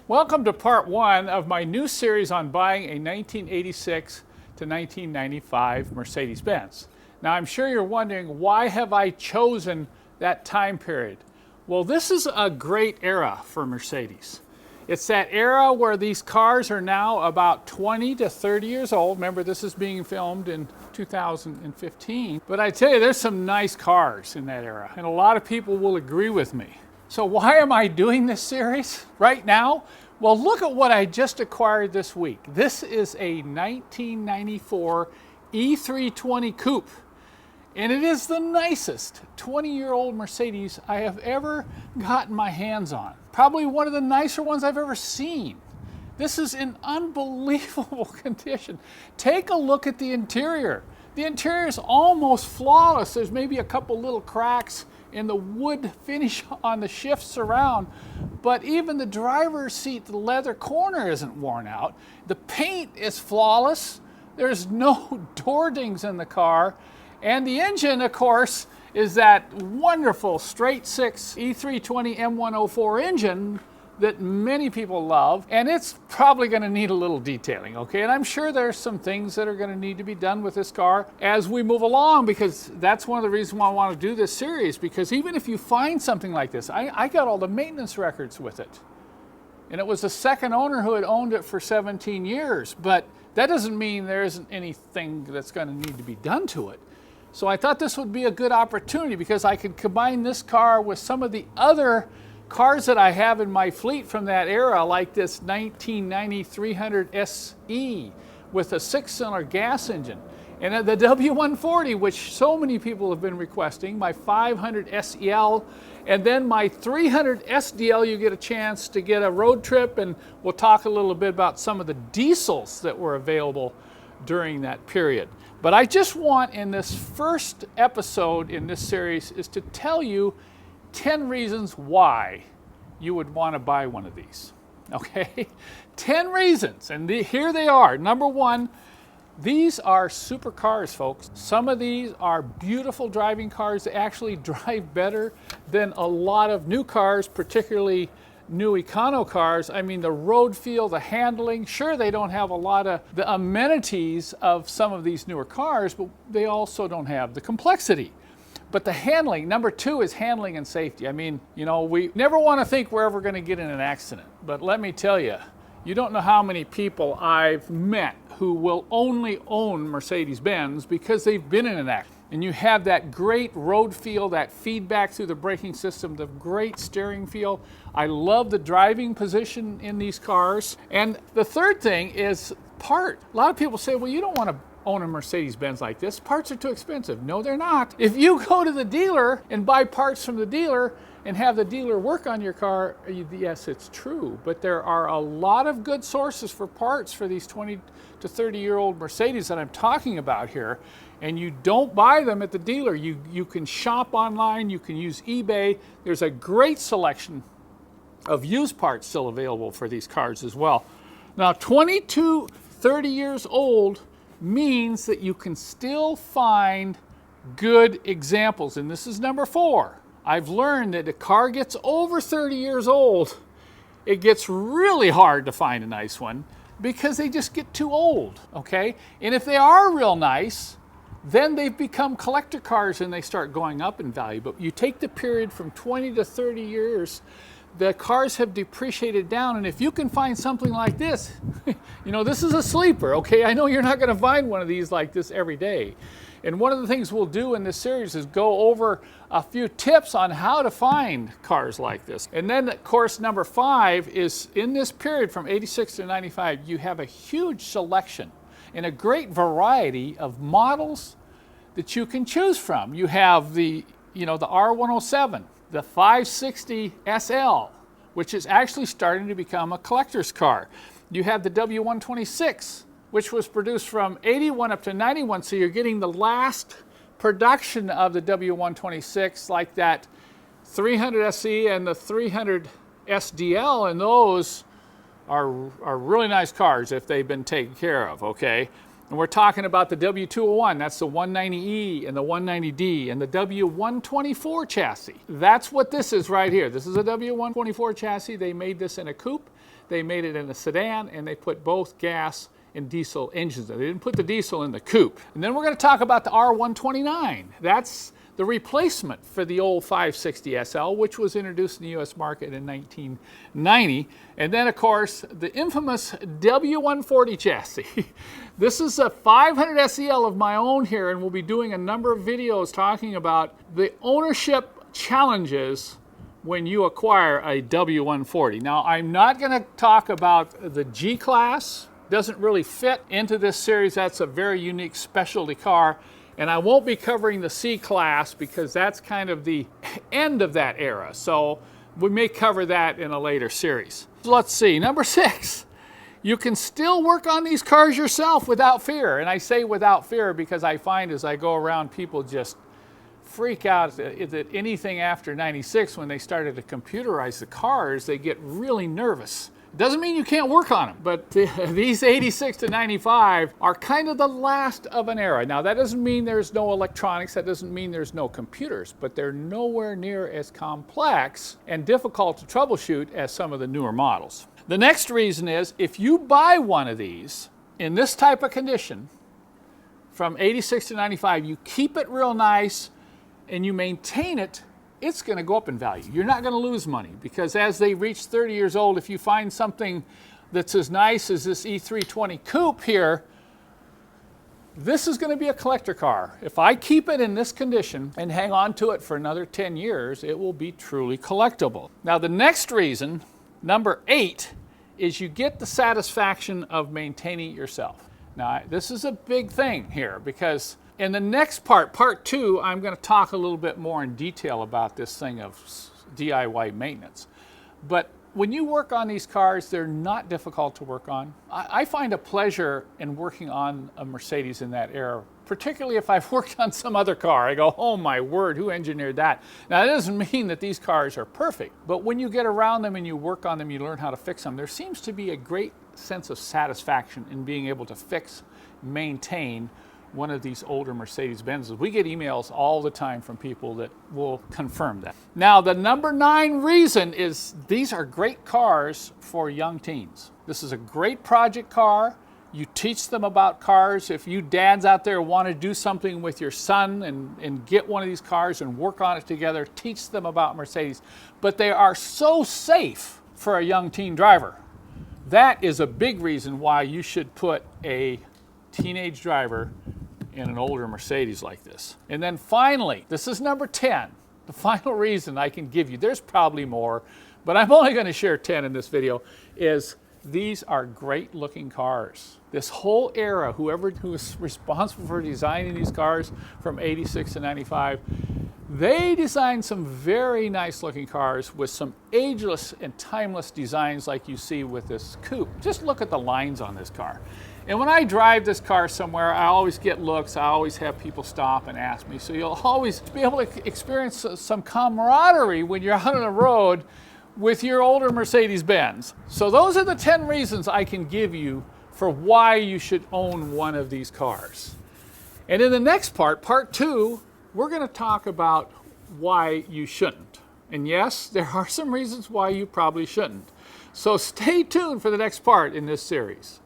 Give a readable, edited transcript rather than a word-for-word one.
Welcome to part one of my new series on buying a 1986 to 1995 Mercedes Benz. Now I'm sure you're wondering, why have I chosen that time period? Well, this is a great era for Mercedes. It's that era where these cars are now about 20 to 30 years old. Remember, this is being filmed in 2015. But I tell you, there's some nice cars in that era, and a lot of people will agree with me. So why am I doing this series right now? Well, look at what I just acquired this week. This is a 1994 E320 coupe. And it is the nicest 20-year-old Mercedes I have ever gotten my hands on. Probably one of the nicer ones I've ever seen. This is in unbelievable condition. Take a look at the interior. The interior is almost flawless. There's maybe a couple little cracks in the wood finish on the shifts around, but even the driver's seat, the leather corner isn't worn out. The paint is flawless. There's no door dings in the car. And the engine, of course, is that wonderful straight six E320 M104 engine that many people love, and it's probably going to need a little detailing, okay? And I'm sure there's some things that are going to need to be done with this car as we move along, because that's one of the reasons why I want to do this series, because even if you find something like this, I got all the maintenance records with it. And it was the second owner who had owned it for 17 years, but that doesn't mean there isn't anything that's going to need to be done to it. So I thought this would be a good opportunity, because I could combine this car with some of the other cars that I have in my fleet from that era, like this 1990 300 SE with a 6-cylinder gas engine, and the W140, which so many people have been requesting, my 500 SEL, and then my 300 SDL. You get a chance to get a road trip, and we'll talk a little bit about some of the diesels that were available during that period. But I just want, in this first episode in this series, is to tell you 10 reasons why you would want to buy one of these, okay? 10 reasons, and here they are. Number one, these are super cars, folks. Some of these are beautiful driving cars. They actually drive better than a lot of new cars, particularly new econo cars. I mean, the road feel, the handling, sure, they don't have a lot of the amenities of some of these newer cars, but they also don't have the complexity. But the handling, number two, is handling and safety. I mean, you know, we never want to think we're ever going to get in an accident. But let me tell you, you don't know how many people I've met who will only own Mercedes Benz because they've been in an accident. And you have that great road feel, that feedback through the braking system, the great steering feel. I love the driving position in these cars. And the third thing is part. A lot of people say, well, you don't want to own a Mercedes Benz like this. Parts are too expensive. No, they're not. If you go to the dealer and buy parts from the dealer and have the dealer work on your car, yes, it's true. But there are a lot of good sources for parts for these 20 to 30-year-old Mercedes that I'm talking about here. And you don't buy them at the dealer. You can shop online. You can use eBay. There's a great selection of used parts still available for these cars as well. Now, 20 to 30 years old means that you can still find good examples. And this is number four. I've learned that a car gets over 30 years old, it gets really hard to find a nice one because they just get too old, okay? And if they are real nice, then they've become collector cars and they start going up in value. But you take the period from 20 to 30 years, the cars have depreciated down, and if you can find something like this, you know, this is a sleeper, okay? I know you're not going to find one of these like this every day. And one of the things we'll do in this series is go over a few tips on how to find cars like this. And then, of course, number five is, in this period from 86 to 95, you have a huge selection and a great variety of models that you can choose from. You have the R107, the 560 SL, which is actually starting to become a collector's car. You have the W126, which was produced from 81 up to 91, so you're getting the last production of the W126, like that 300 SE and the 300 SDL, and those are really nice cars if they've been taken care of, okay? And we're talking about the W201, that's the 190E and the 190D, and the W124 chassis. That's what this is right here. This is a W124 chassis. They made this in a coupe. they made it in a sedan, and they put both gas and diesel engines in it. They didn't put the diesel in the coupe. And then we're going to talk about the R129. That's the replacement for the old 560 SL, which was introduced in the U.S. market in 1990. And then, of course, the infamous W140 chassis. This is a 500 SEL of my own here, and we'll be doing a number of videos talking about the ownership challenges when you acquire a W140. Now, I'm not going to talk about the G-Class. Doesn't really fit into this series. That's a very unique specialty car. And I won't be covering the C-Class because that's kind of the end of that era. So we may cover that in a later series. Let's see, number 6. You can still work on these cars yourself without fear. And I say without fear because I find as I go around, people just freak out that anything after 96, when they started to computerize the cars, they get really nervous. Doesn't mean you can't work on them, but these 86 to 95 are kind of the last of an era. Now, that doesn't mean there's no electronics, that doesn't mean there's no computers, but they're nowhere near as complex and difficult to troubleshoot as some of the newer models. The next reason is, if you buy one of these in this type of condition, from 86 to 95, you keep it real nice and you maintain it, it's going to go up in value. You're not going to lose money, because as they reach 30 years old, if you find something that's as nice as this E320 coupe here, this is going to be a collector car. If I keep it in this condition and hang on to it for another 10 years, it will be truly collectible. Now, the next reason, number 8, is you get the satisfaction of maintaining it yourself. Now, this is a big thing here, because in the next part, part 2, I'm going to talk a little bit more in detail about this thing of DIY maintenance. But when you work on these cars, they're not difficult to work on. I find a pleasure in working on a Mercedes in that era, particularly if I've worked on some other car. I go, oh my word, who engineered that? Now, that doesn't mean that these cars are perfect, but when you get around them and you work on them, you learn how to fix them. There seems to be a great sense of satisfaction in being able to fix, maintain one of these older Mercedes Benzes. We get emails all the time from people that will confirm that. Now, the number 9 reason is these are great cars for young teens. This is a great project car. You teach them about cars. If you dads out there want to do something with your son and get one of these cars and work on it together, teach them about Mercedes. But they are so safe for a young teen driver. That is a big reason why you should put a teenage driver in an older Mercedes like this. And then finally, this is number 10, the final reason I can give you, there's probably more, but I'm only going to share 10 in this video, is these are great looking cars. This whole era, who was responsible for designing these cars from 86 to 95, they designed some very nice looking cars with some ageless and timeless designs like you see with this coupe. Just look at the lines on this car. And when I drive this car somewhere, I always get looks. I always have people stop and ask me. So you'll always be able to experience some camaraderie when you're out on the road with your older Mercedes Benz. So those are the 10 reasons I can give you for why you should own one of these cars. And in the next part, part 2, we're going to talk about why you shouldn't. And yes, there are some reasons why you probably shouldn't. So stay tuned for the next part in this series.